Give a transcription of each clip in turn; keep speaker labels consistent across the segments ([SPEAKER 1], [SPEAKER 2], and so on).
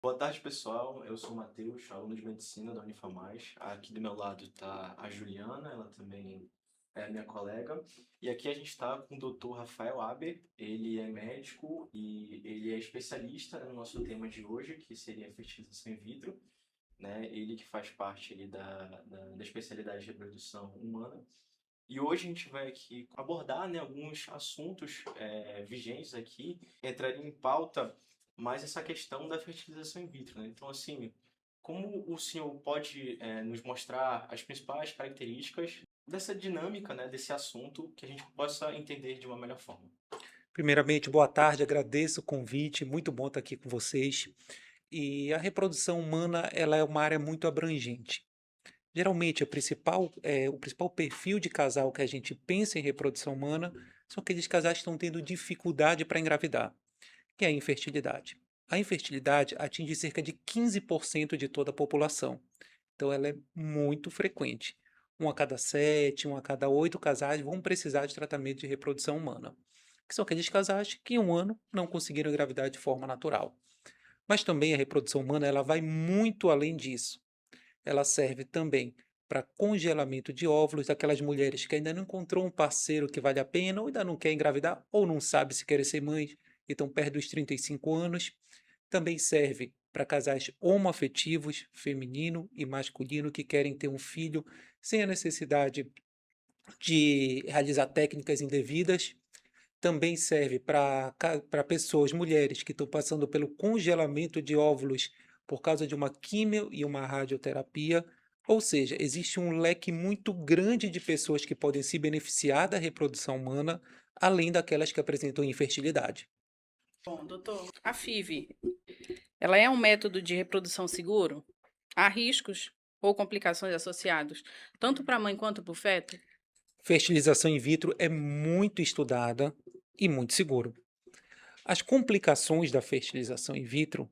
[SPEAKER 1] Boa tarde, pessoal. Eu sou o Matheus, aluno de medicina da Unifamais. Aqui do meu lado está a Juliana, ela também é minha colega. E aqui a gente está com o Dr. Rafael Aber. Ele é médico e ele é especialista no nosso tema de hoje, que seria a fertilização in vitro, né? Ele que faz parte ali da especialidade de reprodução humana. E hoje a gente vai aqui abordar, né, alguns assuntos vigentes aqui, entraria em pauta mais essa questão da fertilização in vitro, né? Então, assim, como o senhor pode nos mostrar as principais características dessa dinâmica, né, desse assunto, que a gente possa entender de uma melhor forma?
[SPEAKER 2] Primeiramente, boa tarde, agradeço o convite, muito bom estar aqui com vocês. E a reprodução humana, ela é uma área muito abrangente. Geralmente, o principal perfil de casal que a gente pensa em reprodução humana são aqueles casais que estão tendo dificuldade para engravidar, que é a infertilidade. A infertilidade atinge cerca de 15% de toda a população, então ela é muito frequente. Um a cada 7, um a cada 8 casais vão precisar de tratamento de reprodução humana, que são aqueles casais que em um ano não conseguiram engravidar de forma natural. Mas também a reprodução humana ela vai muito além disso. Ela serve também para congelamento de óvulos daquelas mulheres que ainda não encontrou um parceiro que vale a pena, ou ainda não quer engravidar, ou não sabe se quer ser mãe, então perto dos 35 anos. Também serve para casais homoafetivos, feminino e masculino, que querem ter um filho sem a necessidade de realizar técnicas indevidas. Também serve para pessoas, mulheres, que estão passando pelo congelamento de óvulos por causa de uma químio e uma radioterapia. Ou seja, existe um leque muito grande de pessoas que podem se beneficiar da reprodução humana, além daquelas que apresentam infertilidade.
[SPEAKER 3] Bom, doutor, a FIV, ela é um método de reprodução seguro? Há riscos ou complicações associados, tanto para a mãe quanto para o feto?
[SPEAKER 2] Fertilização in vitro é muito estudada e muito seguro. As complicações da fertilização in vitro,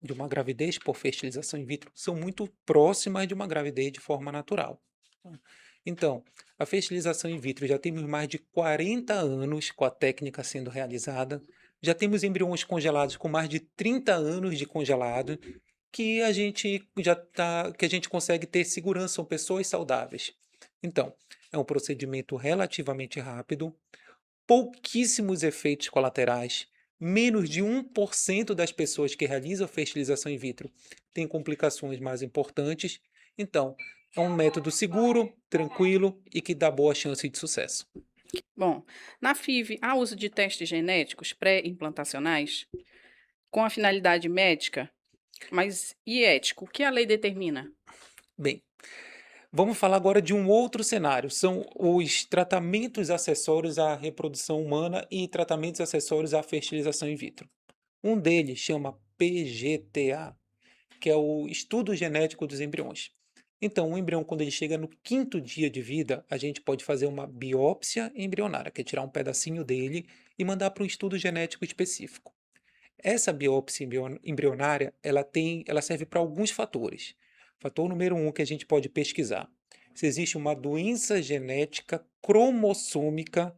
[SPEAKER 2] de uma gravidez por fertilização in vitro, são muito próximas de uma gravidez de forma natural. Então, a fertilização in vitro já temos mais de 40 anos com a técnica sendo realizada, já temos embriões congelados com mais de 30 anos de congelado, que a gente consegue ter segurança, são pessoas saudáveis. Então, é um procedimento relativamente rápido, pouquíssimos efeitos colaterais, menos de 1% das pessoas que realizam fertilização in vitro têm complicações mais importantes. Então, é um método seguro, tranquilo e que dá boa chance de sucesso.
[SPEAKER 3] Bom, na FIV, há uso de testes genéticos pré-implantacionais com a finalidade médica, mas e ético? O que a lei determina?
[SPEAKER 2] Bem, vamos falar agora de um outro cenário, são os tratamentos acessórios à reprodução humana e tratamentos acessórios à fertilização in vitro. Um deles chama PGTA, que é o estudo genético dos embriões. Então, o embrião, quando ele chega no quinto dia de vida, a gente pode fazer uma biópsia embrionária, que é tirar um pedacinho dele e mandar para um estudo genético específico. Essa biópsia embrionária, ela serve para alguns fatores. Fator número um que a gente pode pesquisar: se existe uma doença genética cromossômica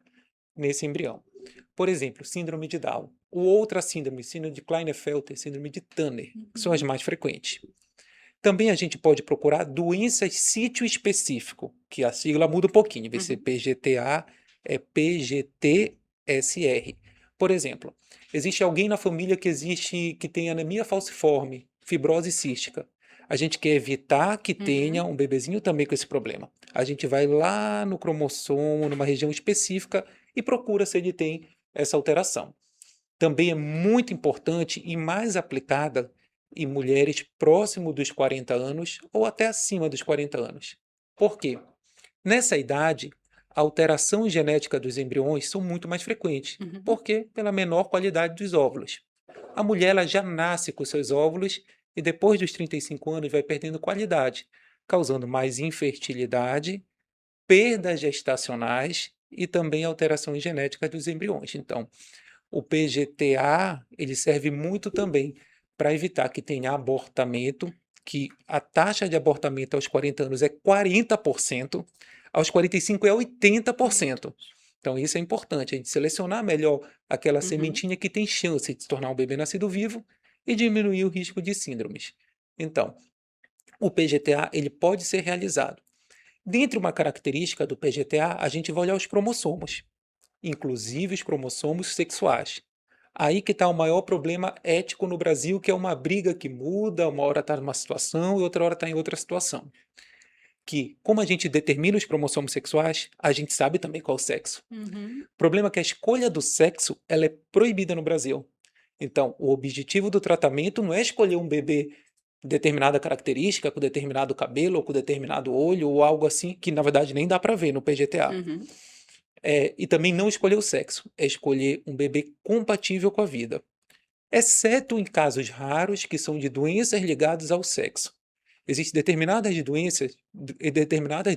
[SPEAKER 2] nesse embrião. Por exemplo, síndrome de Down, ou outra síndrome, síndrome de Klinefelter, síndrome de Turner, que são as mais frequentes. Também a gente pode procurar doenças sítio específico, que a sigla muda um pouquinho, em vez de ser
[SPEAKER 3] Uhum.
[SPEAKER 2] PGTA, é PGTSR. Por exemplo, existe alguém na família que tem anemia falciforme, fibrose cística. A gente quer evitar que tenha
[SPEAKER 3] Uhum.
[SPEAKER 2] um bebezinho também com esse problema. A gente vai lá no cromossomo, numa região específica, e procura se ele tem essa alteração. Também é muito importante e mais aplicada em mulheres próximo dos 40 anos ou até acima dos 40 anos. Por quê? Nessa idade, a alteração genética dos embriões são muito mais frequentes,
[SPEAKER 3] Uhum.
[SPEAKER 2] porque pela menor qualidade dos óvulos. A mulher ela já nasce com seus óvulos e depois dos 35 anos vai perdendo qualidade, causando mais infertilidade, perdas gestacionais e também alterações genéticas dos embriões. Então, o PGTA, ele serve muito também para evitar que tenha abortamento, que a taxa de abortamento aos 40 anos é 40%, aos 45 é
[SPEAKER 3] Meu
[SPEAKER 2] 80%.
[SPEAKER 3] Deus.
[SPEAKER 2] Então isso é importante, a gente selecionar melhor aquela
[SPEAKER 3] Uhum.
[SPEAKER 2] sementinha que tem chance de se tornar um bebê nascido vivo e diminuir o risco de síndromes. Então, o PGTA ele pode ser realizado. Dentre uma característica do PGTA, a gente vai olhar os cromossomos, inclusive os cromossomos sexuais. Aí que está o maior problema ético no Brasil, que é uma briga que muda, uma hora está numa situação e outra hora está em outra situação. Que, como a gente determina os cromossomos sexuais, a gente sabe também qual é o sexo.
[SPEAKER 3] Uhum.
[SPEAKER 2] O problema é que a escolha do sexo ela é proibida no Brasil. Então, o objetivo do tratamento não é escolher um bebê com determinada característica, com determinado cabelo, ou com determinado olho, ou algo assim, que na verdade nem dá para ver no PGTA.
[SPEAKER 3] Uhum.
[SPEAKER 2] E também não escolher o sexo, é escolher um bebê compatível com a vida. Exceto em casos raros que são de doenças ligadas ao sexo. Existem determinadas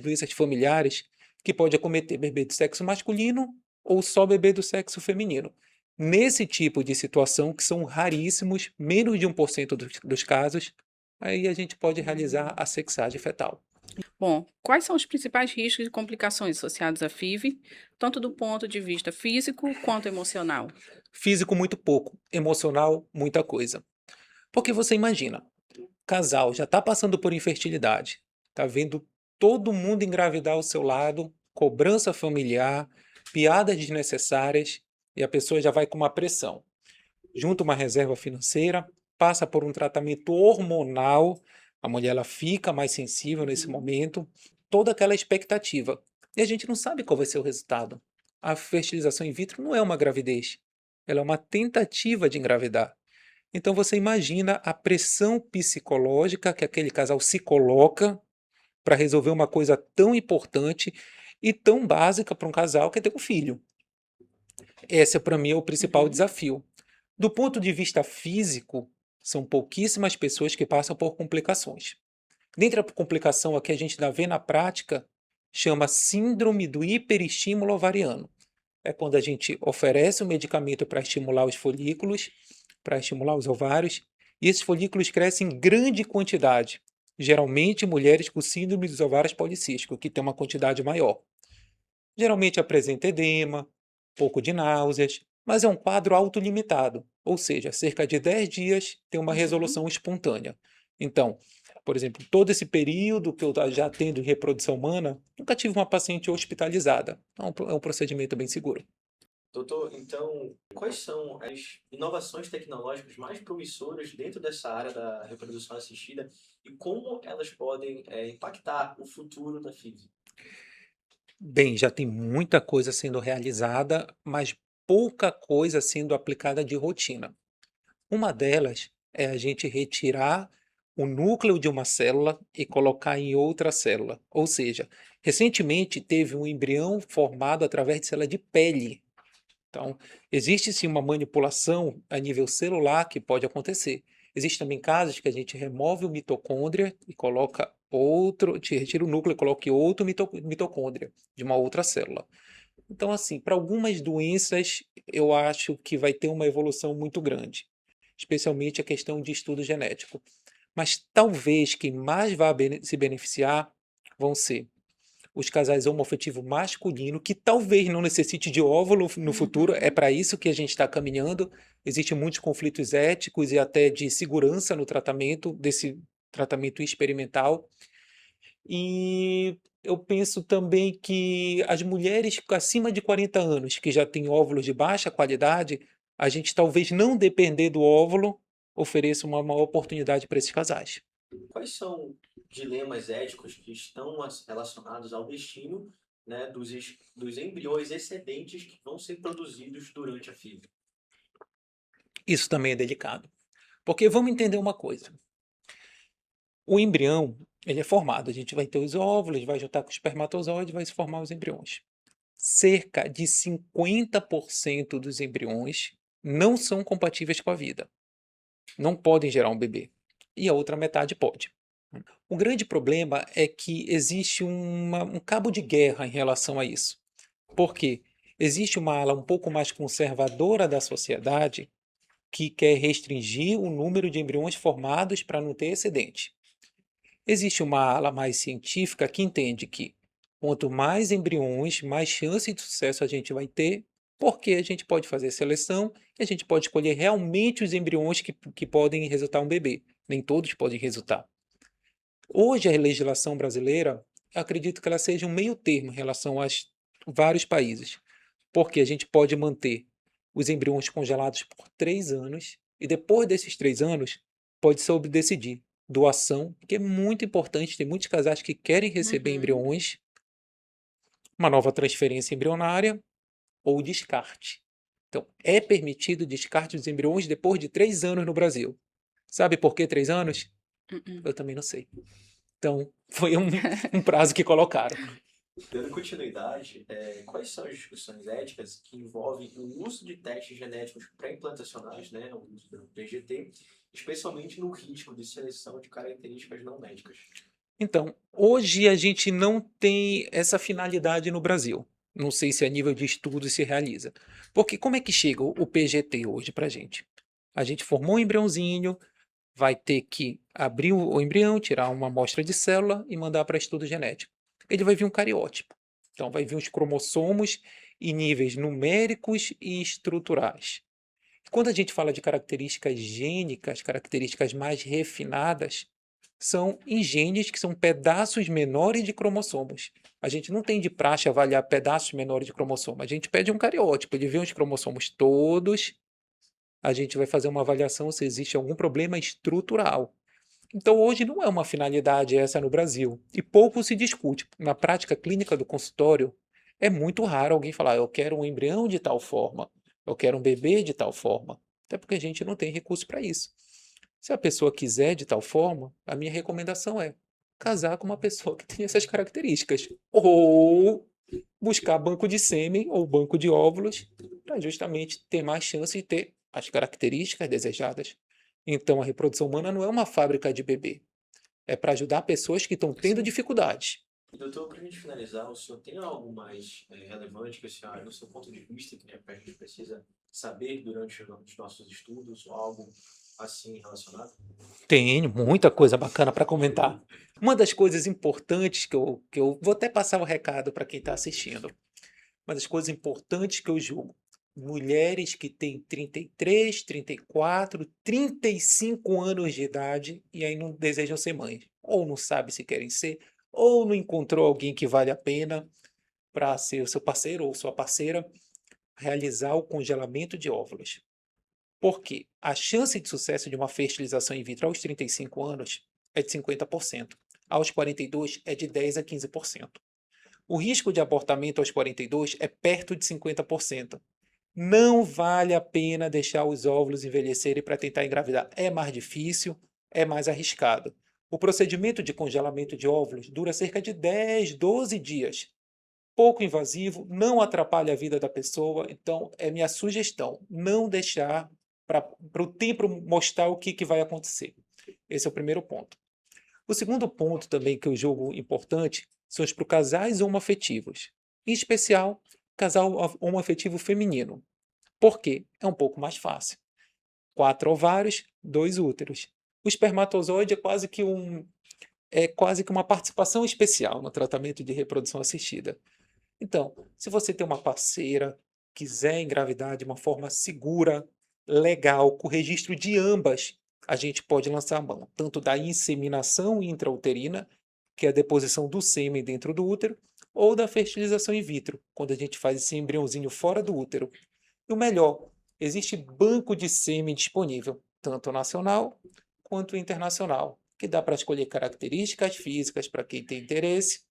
[SPEAKER 2] doenças familiares que pode acometer bebê do sexo masculino ou só bebê do sexo feminino. Nesse tipo de situação, que são raríssimos, menos de 1% dos casos, aí a gente pode realizar a sexagem fetal.
[SPEAKER 3] Bom, quais são os principais riscos e complicações associados à FIV, tanto do ponto de vista físico quanto emocional?
[SPEAKER 2] Físico, muito pouco. Emocional, muita coisa. Porque você imagina, casal já está passando por infertilidade, está vendo todo mundo engravidar ao seu lado, cobrança familiar, piadas desnecessárias, e a pessoa já vai com uma pressão. Junta uma reserva financeira, passa por um tratamento hormonal, a mulher ela fica mais sensível nesse momento, toda aquela expectativa. E a gente não sabe qual vai ser o resultado. A fertilização in vitro não é uma gravidez, ela é uma tentativa de engravidar. Então você imagina a pressão psicológica que aquele casal se coloca para resolver uma coisa tão importante e tão básica para um casal que é ter um filho. Esse, para mim, é o principal
[SPEAKER 3] Uhum.
[SPEAKER 2] desafio. Do ponto de vista físico, são pouquíssimas pessoas que passam por complicações. Dentre a complicação a que a gente ainda vê na prática, chama síndrome do hiperestímulo ovariano. É quando a gente oferece um medicamento para estimular os folículos, para estimular os ovários, e esses folículos crescem em grande quantidade. Geralmente, mulheres com síndrome dos ovários policísticos, que tem uma quantidade maior. Geralmente apresenta edema, pouco de náuseas, mas é um quadro autolimitado, ou seja, cerca de 10 dias tem uma
[SPEAKER 3] Uhum.
[SPEAKER 2] resolução espontânea. Então, por exemplo, todo esse período que eu já atendo em reprodução humana, nunca tive uma paciente hospitalizada. É um procedimento bem seguro.
[SPEAKER 1] Doutor, então, quais são as inovações tecnológicas mais promissoras dentro dessa área da reprodução assistida e como elas podem impactar o futuro da FIV?
[SPEAKER 2] Bem, já tem muita coisa sendo realizada, mas pouca coisa sendo aplicada de rotina. Uma delas é a gente retirar o núcleo de uma célula e colocar em outra célula. Ou seja, recentemente teve um embrião formado através de célula de pele. Então, existe sim uma manipulação a nível celular que pode acontecer. Existem também casos que a gente remove o mitocôndria e coloca outro, retira o núcleo e coloca outro mitocôndria de uma outra célula. Então, assim, para algumas doenças, eu acho que vai ter uma evolução muito grande, especialmente a questão de estudo genético. Mas talvez quem mais vá se beneficiar vão ser os casais homoafetivo masculino, que talvez não necessite de óvulo no futuro, é
[SPEAKER 3] Uhum.
[SPEAKER 2] para isso que a gente está caminhando. Existem muitos conflitos éticos e até de segurança no tratamento, desse tratamento experimental. E eu penso também que as mulheres acima de 40 anos, que já têm óvulos de baixa qualidade, a gente talvez não depender do óvulo, ofereça uma maior oportunidade para esses casais.
[SPEAKER 1] Quais são dilemas éticos que estão relacionados ao destino, né, dos embriões excedentes que vão ser produzidos durante a FIV?
[SPEAKER 2] Isso também é delicado. Porque vamos entender uma coisa. O embrião, ele é formado. A gente vai ter os óvulos, vai juntar com o espermatozoide, vai se formar os embriões. Cerca de 50% dos embriões não são compatíveis com a vida. Não podem gerar um bebê. E a outra metade pode. O grande problema é que existe um cabo de guerra em relação a isso. Por quê? Existe uma ala um pouco mais conservadora da sociedade que quer restringir o número de embriões formados para não ter excedente. Existe uma ala mais científica que entende que quanto mais embriões, mais chance de sucesso a gente vai ter Porque a gente pode fazer seleção e a gente pode escolher realmente os embriões que podem resultar um bebê. Nem todos podem resultar. Hoje, a legislação brasileira, eu acredito que ela seja um meio termo em relação aos vários países, porque a gente pode manter os embriões congelados por 3 anos e depois desses 3 anos pode sobre decidir doação, que é muito importante, tem muitos casais que querem receber
[SPEAKER 3] Uhum.
[SPEAKER 2] embriões, uma nova transferência embrionária ou descarte. Então, é permitido o descarte dos embriões depois de 3 anos no Brasil. Sabe por que 3 anos? Eu também não sei. Então, foi um prazo que colocaram.
[SPEAKER 1] Dando continuidade, quais são as discussões éticas que envolvem o uso de testes genéticos pré-implantacionais, né, o uso do PGT, especialmente no risco de seleção de características não médicas?
[SPEAKER 2] Então, hoje a gente não tem essa finalidade no Brasil. Não sei se a nível de estudo se realiza. Porque como é que chega o PGT hoje para a gente? A gente formou um embriãozinho, vai ter que abrir o embrião, tirar uma amostra de célula e mandar para estudo genético. Ele vai vir um cariótipo. Então, vai vir os cromossomos em níveis numéricos e estruturais. Quando a gente fala de características gênicas, características mais refinadas, são em genes que são pedaços menores de cromossomos. A gente não tem de praxe avaliar pedaços menores de cromossomo. A gente pede um cariótipo, ele vê os cromossomos todos, a gente vai fazer uma avaliação se existe algum problema estrutural. Então, hoje não é uma finalidade essa no Brasil. E pouco se discute. Na prática clínica do consultório, é muito raro alguém falar, eu quero um embrião de tal forma, eu quero um bebê de tal forma. Até porque a gente não tem recurso para isso. Se a pessoa quiser de tal forma, a minha recomendação é casar com uma pessoa que tem essas características. Ou buscar banco de sêmen ou banco de óvulos para justamente ter mais chance de ter as características desejadas. Então, a reprodução humana não é uma fábrica de bebê. É para ajudar pessoas que estão tendo dificuldades.
[SPEAKER 1] Doutor, para a gente finalizar, o senhor tem algo mais relevante que, assim, no seu ponto de vista, que a gente precisa saber durante os nossos estudos, ou algo assim relacionado?
[SPEAKER 2] Tenho muita coisa bacana para comentar. Uma das coisas importantes que eu vou até passar o recado para quem está assistindo. Uma das coisas importantes que eu julgo. Mulheres que têm 33, 34, 35 anos de idade e aí não desejam ser mães. Ou não sabe se querem ser, ou não encontrou alguém que vale a pena para ser o seu parceiro ou sua parceira, realizar o congelamento de óvulos. Porque a chance de sucesso de uma fertilização in vitro aos 35 anos é de 50%. Aos 42 é de 10 a 15%. O risco de abortamento aos 42 é perto de 50%. Não vale a pena deixar os óvulos envelhecerem para tentar engravidar. É mais difícil, é mais arriscado. O procedimento de congelamento de óvulos dura cerca de 10, 12 dias. Pouco invasivo, não atrapalha a vida da pessoa. Então, é minha sugestão, não deixar para o tempo mostrar o que vai acontecer. Esse é o primeiro ponto. O segundo ponto também que eu julgo importante são os para casais homoafetivos. Em especial, casal homoafetivo feminino. Por quê? É um pouco mais fácil. 4 ovários, 2 úteros. O espermatozoide é quase que uma participação especial no tratamento de reprodução assistida. Então, se você tem uma parceira, quiser engravidar de uma forma segura, legal, com registro de ambas, a gente pode lançar a mão, tanto da inseminação intrauterina, que é a deposição do sêmen dentro do útero, ou da fertilização in vitro, quando a gente faz esse embriãozinho fora do útero. E o melhor, existe banco de sêmen disponível, tanto nacional quanto internacional, que dá para escolher características físicas para quem tem interesse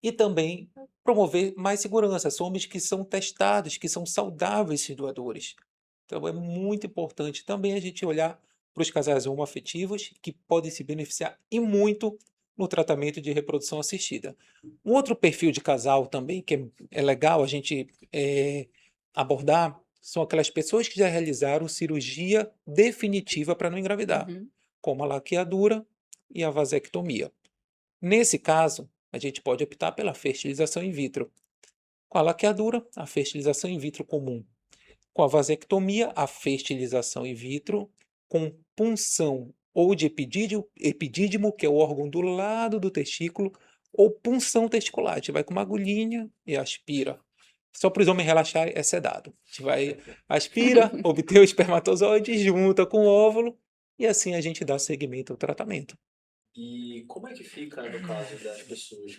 [SPEAKER 2] e também promover mais segurança. São homens que são testados, que são saudáveis esses doadores. Então é muito importante também a gente olhar para os casais homoafetivos que podem se beneficiar e muito no tratamento de reprodução assistida. Um outro perfil de casal também que é legal a gente abordar são aquelas pessoas que já realizaram cirurgia definitiva para não engravidar, como a laqueadura e a vasectomia. Nesse caso, a gente pode optar pela fertilização in vitro. Com a laqueadura, a fertilização in vitro comum. Com a vasectomia, a fertilização in vitro com punção ou de epidídimo, que é o órgão do lado do testículo, ou punção testicular. A gente vai com uma agulhinha e aspira. Só para os homens relaxarem é sedado. A gente vai, aspira, obter o espermatozoide, junta com o óvulo e assim a gente dá seguimento ao tratamento.
[SPEAKER 1] E como é que fica no caso das pessoas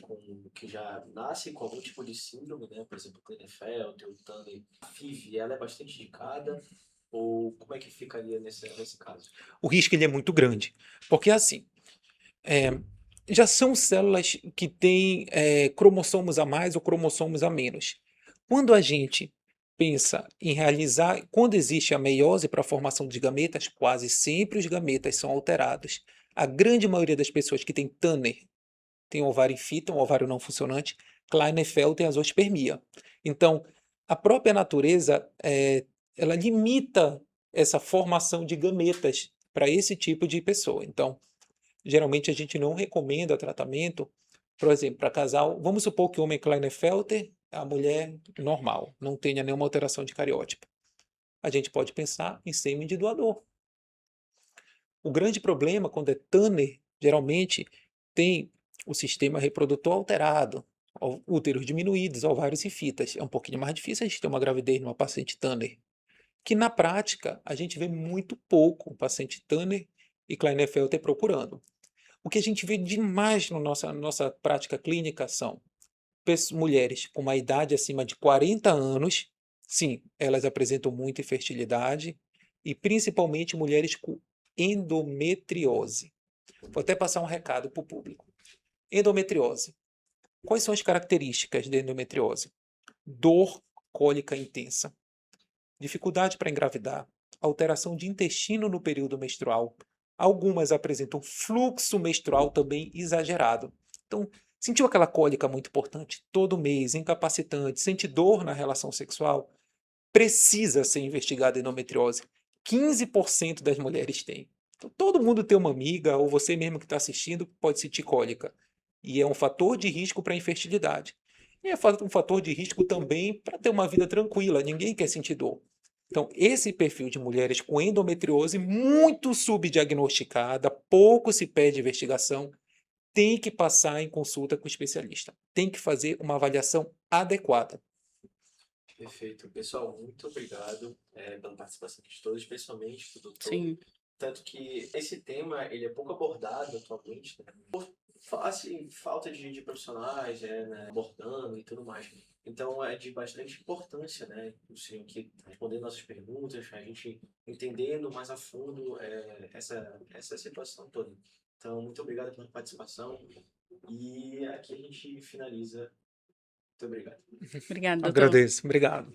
[SPEAKER 1] que já nascem com algum tipo de síndrome, né? Por exemplo, Klinefelter, o Turner, a FIV, ela é bastante indicada? Ou como é que ficaria nesse caso?
[SPEAKER 2] O risco ele é muito grande, porque assim, é, já são células que têm cromossomos a mais ou cromossomos a menos. Quando a gente pensa em realizar, quando existe a meiose para a formação de gametas, quase sempre os gametas são alterados. A grande maioria das pessoas que tem Turner tem ovário em fita, um ovário não funcionante, Klinefelter e azospermia. Então, a própria natureza ela limita essa formação de gametas para esse tipo de pessoa. Então, geralmente a gente não recomenda tratamento, por exemplo, para casal. Vamos supor que o homem é Klinefelter, a mulher normal, não tenha nenhuma alteração de cariótipo. A gente pode pensar em sêmen de doador. O grande problema quando é Turner, geralmente tem o sistema reprodutor alterado, úteros diminuídos, ovários e fitas. É um pouquinho mais difícil a gente ter uma gravidez numa paciente Turner, que na prática a gente vê muito pouco o paciente Turner e Klinefelter procurando. O que a gente vê demais na nossa prática clínica são mulheres com uma idade acima de 40 anos, sim, elas apresentam muita infertilidade, e principalmente mulheres com endometriose. Vou até passar um recado para o público. Endometriose. Quais são as características da endometriose? Dor cólica intensa, dificuldade para engravidar, alteração de intestino no período menstrual. Algumas apresentam fluxo menstrual também exagerado. Então, sentiu aquela cólica muito importante todo mês, incapacitante, sente dor na relação sexual, precisa ser investigada a endometriose. 15% das mulheres têm. Então, todo mundo tem uma amiga, ou você mesmo que está assistindo, pode sentir cólica. E é um fator de risco para a infertilidade. E é um fator de risco também para ter uma vida tranquila. Ninguém quer sentir dor. Então, esse perfil de mulheres com endometriose muito subdiagnosticada, pouco se pede investigação, tem que passar em consulta com o especialista. Tem que fazer uma avaliação adequada.
[SPEAKER 1] Perfeito. Pessoal, muito obrigado pela participação de todos, especialmente do doutor.
[SPEAKER 3] Sim,
[SPEAKER 1] Tanto que esse tema ele é pouco abordado atualmente, né? Por assim, falta de profissionais né, abordando e tudo mais. Então é de bastante importância, né? O senhor aqui responder nossas perguntas, a gente entendendo mais a fundo essa situação toda. Então, muito obrigado pela participação. E aqui a gente finaliza. Muito obrigado.
[SPEAKER 3] obrigada, doutor.
[SPEAKER 2] Agradeço. Obrigado.